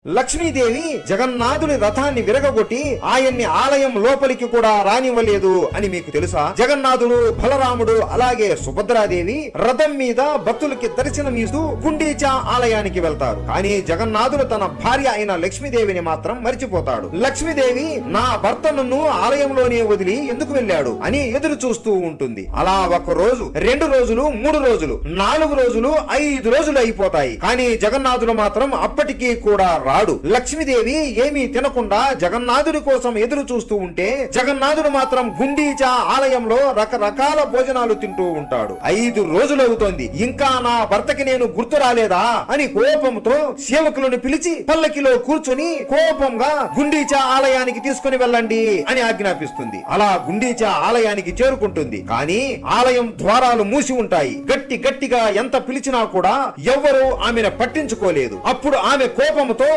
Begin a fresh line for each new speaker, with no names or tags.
లక్ష్మీదేవి జగన్నాథుని రథాన్ని విరగగొట్టి ఆయన్ని ఆలయం లోపలికి కూడా రానివ్వలేదు అని మీకు తెలుసా? జగన్నాథుడు, బలరాముడు అలాగే సుభద్రాదేవి రథం మీద భక్తులకి దర్శనమిస్తూ గుండీచా ఆలయానికి వెళ్తారు. కానీ జగన్నాథుడు తన భార్య అయిన లక్ష్మీదేవిని మాత్రం మరిచిపోతాడు. లక్ష్మీదేవి నా భర్త నన్ను ఆలయంలోనే వదిలి ఎందుకు వెళ్ళాడు అని ఎదురు చూస్తూ ఉంటుంది. అలా 1 రోజు, 2 రోజులు, 3 రోజులు, 4 రోజులు, 5 రోజులు అయిపోతాయి. కానీ జగన్నాథుడు మాత్రం అప్పటికీ కూడా రాడు. లక్ష్మీదేవి ఏమీ తినకుండా జగన్నాథుడి కోసం ఎదురు చూస్తూ ఉంటే జగన్నాథుడు మాత్రం గుండీచా ఆలయంలో రకరకాల భోజనాలు తింటూ ఉంటాడు. 5 రోజులు అవుతోంది, ఇంకా నా భర్తకి నేను గుర్తు రాలేదా అని కోపంతో సేవకులను పిలిచి పల్లకిలో కూర్చొని కోపంగా గుండీచా ఆలయానికి తీసుకుని వెళ్ళండి అని ఆజ్ఞాపిస్తుంది. అలా గుండీచా ఆలయానికి చేరుకుంటుంది. కానీ ఆలయం ద్వారాలు మూసి ఉంటాయి. గట్టిగా ఎంత పిలిచినా కూడా ఎవ్వరూ ఆమెను పట్టించుకోలేదు. అప్పుడు ఆమె కోపంతో